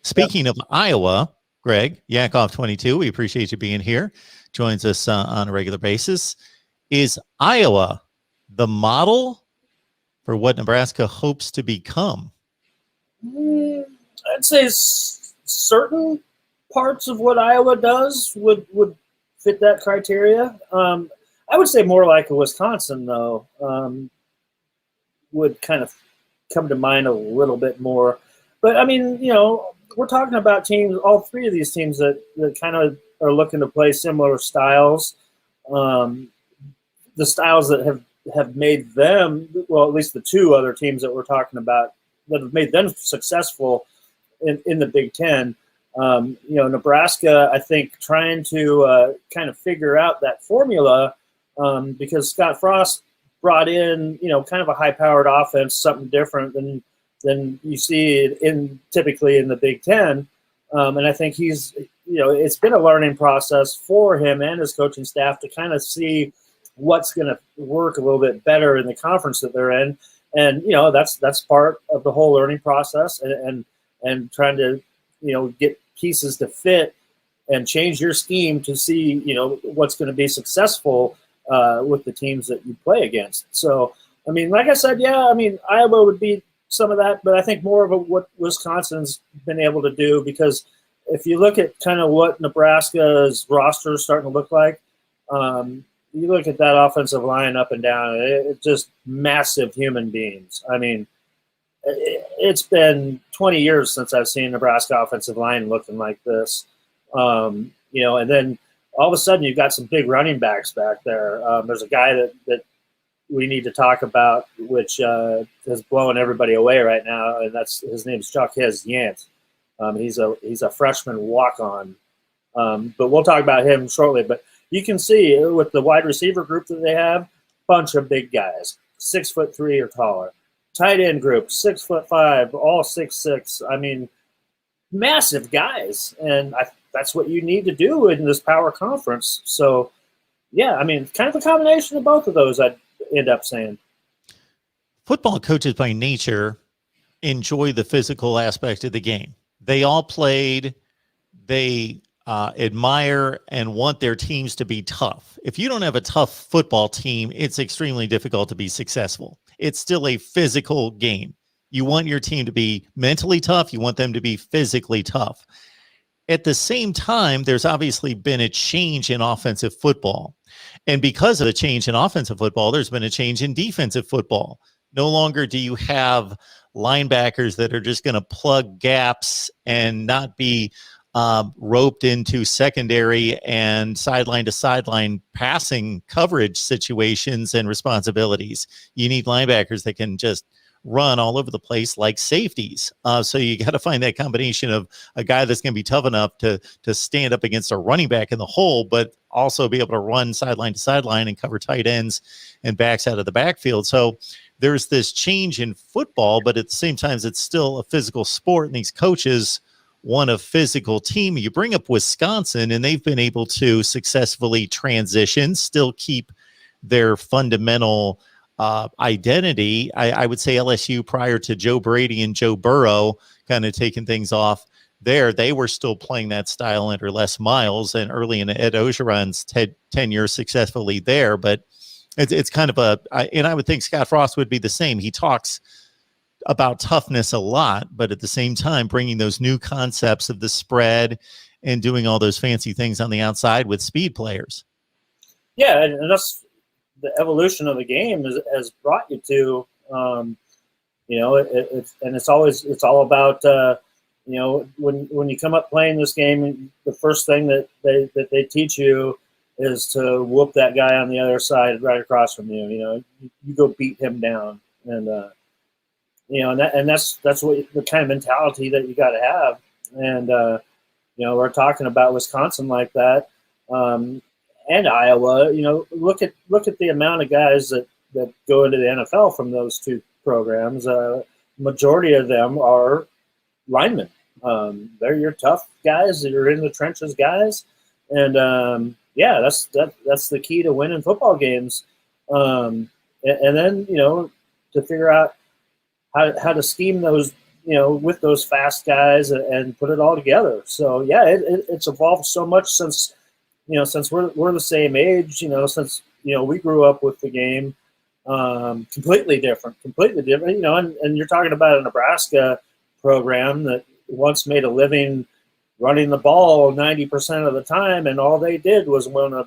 Speaking of Iowa, Greg, Yakov22, we appreciate you being here. Joins us on a regular basis. Is Iowa the model for what Nebraska hopes to become? I'd say certain parts of what Iowa does would fit that criteria. I would say more like a Wisconsin, though, would kind of come to mind a little bit more. But, I mean, we're talking about teams, all three of these teams that kind of are looking to play similar styles. The styles that have made them, well, at least the two other teams that we're talking about, that have made them successful in the Big Ten. Nebraska, I think, trying to kind of figure out that formula because Scott Frost brought in, kind of a high-powered offense, something different than you see typically in the Big Ten. And I think it's been a learning process for him and his coaching staff to kind of see what's going to work a little bit better in the conference that they're in. And, that's part of the whole learning process and trying to, get pieces to fit and change your scheme to see, what's going to be successful with the teams that you play against. So, I mean, like I said, Iowa would be some of that, but I think more of what Wisconsin's been able to do, because if you look at kind of what Nebraska's roster is starting to look like, you look at that offensive line up and down, it's just massive human beings. I mean, it's been 20 years since I've seen Nebraska offensive line looking like this. And then all of a sudden you've got some big running backs back there. There's a guy that we need to talk about, which is blowing everybody away right now, and his name's Jacques Yant. He's a freshman walk-on, but we'll talk about him shortly. But you can see with the wide receiver group that they have, bunch of big guys, 6'3" or taller. Tight end group, 6'5", all 6'6". I mean, massive guys, and that's what you need to do in this power conference. So, yeah, I mean, kind of a combination of both of those, I'd end up saying. Football coaches by nature enjoy the physical aspect of the game. They all played. They admire and want their teams to be tough. If you don't have a tough football team, it's extremely difficult to be successful. It's still a physical game. You want your team to be mentally tough. You want them to be physically tough. At the same time, there's obviously been a change in offensive football. And because of the change in offensive football, there's been a change in defensive football. No longer do you have linebackers that are just going to plug gaps and not be roped into secondary and sideline to sideline passing coverage situations and responsibilities. You need linebackers that can just run all over the place like safeties. So you got to find that combination of a guy that's going to be tough enough to stand up against a running back in the hole, but also be able to run sideline to sideline and cover tight ends and backs out of the backfield. So there's this change in football, but at the same time, it's still a physical sport, and these coaches want a physical team. You bring up Wisconsin, and they've been able to successfully transition, still keep their fundamental identity. I would say LSU prior to Joe Brady and Joe Burrow kind of taking things off there, they were still playing that style under Les Miles and early in Ed Ogeron's tenure successfully there. But it's kind of and I would think Scott Frost would be the same. He talks about toughness a lot, but at the same time, bringing those new concepts of the spread and doing all those fancy things on the outside with speed players. Yeah, and that's the evolution of the game has brought you to, it's all about, when you come up playing this game, the first thing that they teach you is to whoop that guy on the other side right across from you. You go beat him down, and that's what the kind of mentality that you got to have. And we're talking about Wisconsin like that, and Iowa. Look at the amount of guys that go into the NFL from those two programs. Majority of them are linemen. They're your tough guys that are in the trenches guys, and that's the key to winning football games. And then to figure out how to scheme those with those fast guys and put it all together. So yeah, it's evolved so much since we're the same age. Since we grew up with the game. Completely different. And you're talking about a Nebraska program that once made a living running the ball 90% of the time, and all they did was want to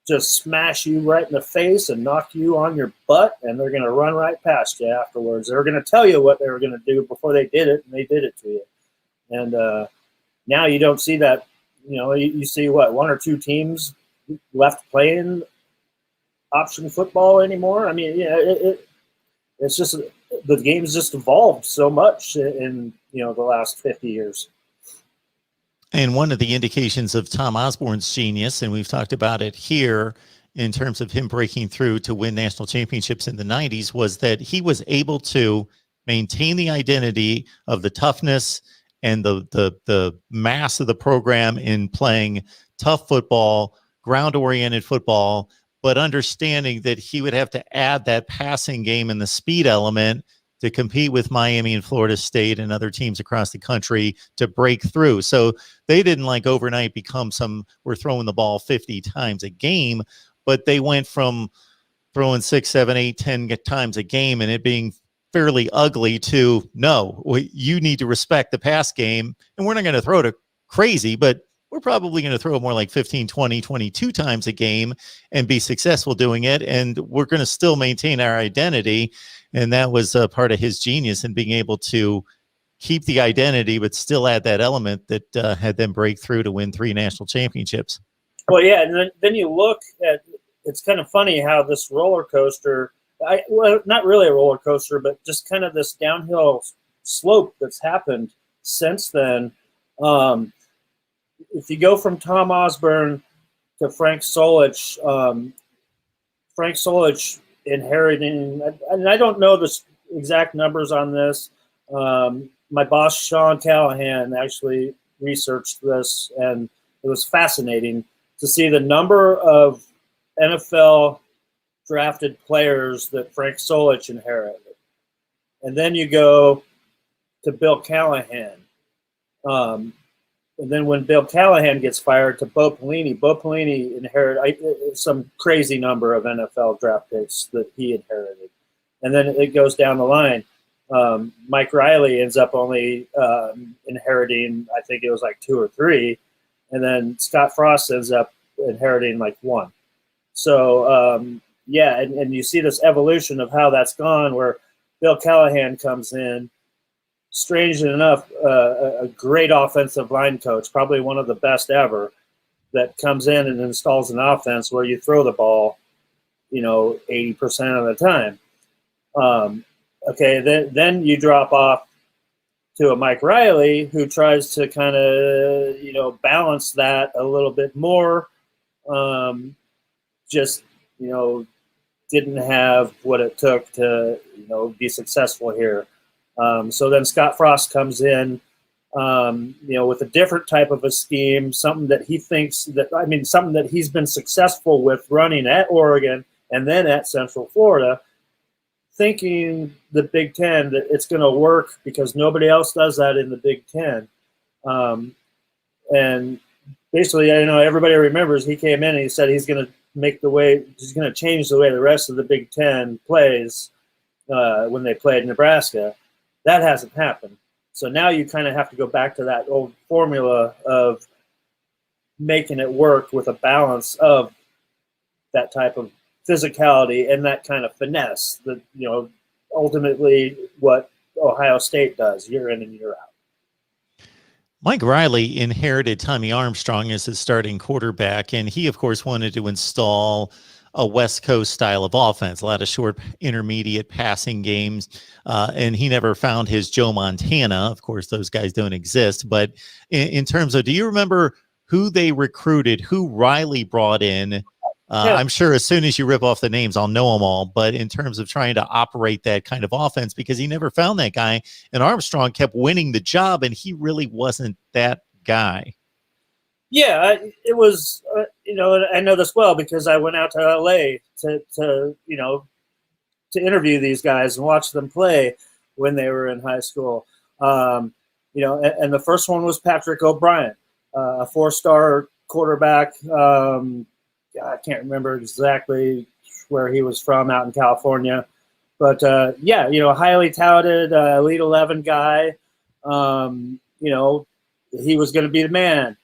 just smash you right in the face and knock you on your butt, and they're going to run right past you afterwards. They're going to tell you what they were going to do before they did it, and they did it to you. And now you don't see that. You see what, one or two teams left playing option football anymore. I mean, it's just the game's just evolved so much in the last 50 years. And one of the indications of Tom Osborne's genius, and we've talked about it here in terms of him breaking through to win national championships in the 90s, was that he was able to maintain the identity of the toughness and the mass of the program in playing tough football, ground-oriented football, but understanding that he would have to add that passing game and the speed element to compete with Miami and Florida State and other teams across the country to break through. So they didn't overnight become we're throwing the ball 50 times a game, but they went from throwing 6, 7, 8, 10 times a game and it being fairly ugly to, no, you need to respect the pass game, and we're not going to throw it crazy, but we're probably going to throw more like 15, 20, 22 times a game and be successful doing it. And we're going to still maintain our identity. And that was part of his genius in being able to keep the identity, but still add that element that had them break through to win 3 national championships. Well, yeah. And then you look at, it's kind of funny how this roller coaster, well, not really a roller coaster, but just kind of this downhill slope that's happened since then. If you go from Tom Osborne to Frank Solich, Frank Solich inheriting, and I don't know the exact numbers on this. My boss, Sean Callahan, actually researched this, and it was fascinating to see the number of NFL drafted players that Frank Solich inherited. And then you go to Bill Callahan. And then when Bill Callahan gets fired, to Bo Pelini. Bo Pelini inherited some crazy number of NFL draft picks that he inherited. And then it goes down the line. Mike Riley ends up only inheriting, I think it was like 2 or 3. And then Scott Frost ends up inheriting like 1. So, yeah, and you see this evolution of how that's gone, where Bill Callahan comes in. Strangely enough, a great offensive line coach, probably one of the best ever, that comes in and installs an offense where you throw the ball, 80% of the time. Okay, then you drop off to a Mike Riley who tries to kind of, balance that a little bit more. Just, didn't have what it took to, be successful here. So then Scott Frost comes in, with a different type of a scheme, something that he thinks something that he's been successful with running at Oregon and then at Central Florida, thinking the Big Ten that it's going to work because nobody else does that in the Big Ten. And basically, everybody remembers he came in and he said he's going to change the way the rest of the Big Ten plays when they played Nebraska. That hasn't happened. So now you kind of have to go back to that old formula of making it work with a balance of that type of physicality and that kind of finesse that, ultimately what Ohio State does year in and year out. Mike Riley inherited Tommy Armstrong as his starting quarterback, and he, of course, wanted to install a West Coast style of offense, a lot of short, intermediate passing games, and he never found his Joe Montana. Of course, those guys don't exist. But in terms of, do you remember who they recruited, who Riley brought in? Yeah. I'm sure as soon as you rip off the names, I'll know them all. But in terms of trying to operate that kind of offense, because he never found that guy, and Armstrong kept winning the job, and he really wasn't that guy. Yeah, it was, I know this well because I went out to LA to interview these guys and watch them play when they were in high school. And the first one was Patrick O'Brien, a 4-star quarterback. I can't remember exactly where he was from out in California. But, highly touted, Elite 11 guy. He was going to be the man.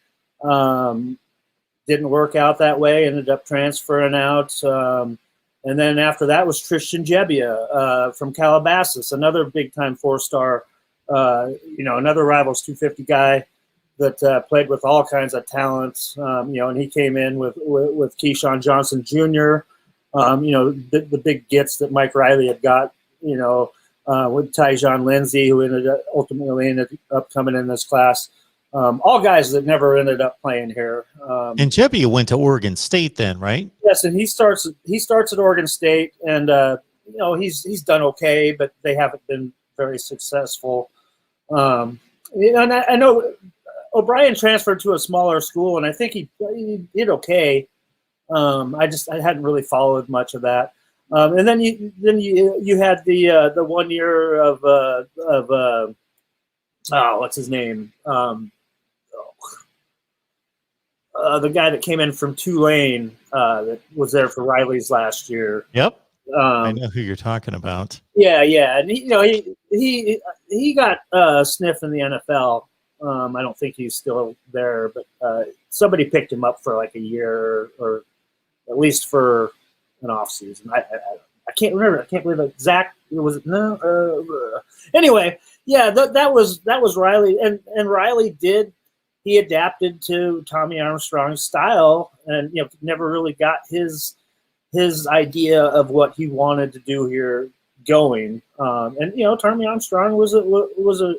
Didn't work out that way, ended up transferring out. And then after that was Tristan Gebbia from Calabasas, another big-time 4-star, another Rivals 250 guy that played with all kinds of talents, and he came in with Keyshawn Johnson Jr., the big gets that Mike Riley had got, with Tyjon Lindsey, who ultimately ended up coming in this class. All guys that never ended up playing here. And Jebbia went to Oregon State then, right? Yes, and he starts at Oregon State, and he's done okay, but they haven't been very successful. And I know O'Brien transferred to a smaller school, and I think he did okay. I hadn't really followed much of that. And then you had the 1 year of what's his name? The guy that came in from Tulane that was there for Riley's last year. Yep. I know who you're talking about. Yeah, and he got sniff in the NFL. I don't think he's still there, but somebody picked him up for like a year or at least for an off season. I can't remember. I can't believe it. Zach was it? No. Anyway, yeah, that was Riley, and Riley he adapted to Tommy Armstrong's style, and never really got his idea of what he wanted to do here going. And Tommy Armstrong was a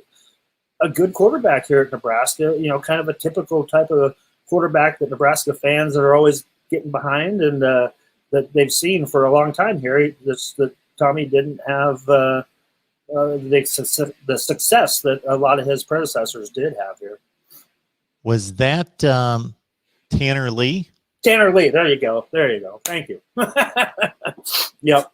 good quarterback here at Nebraska. Kind of a typical type of quarterback that Nebraska fans are always getting behind, and that they've seen for a long time here. That Tommy didn't have the success that a lot of his predecessors did have here. Was that Tanner Lee? Tanner Lee. There you go. Thank you. Yep.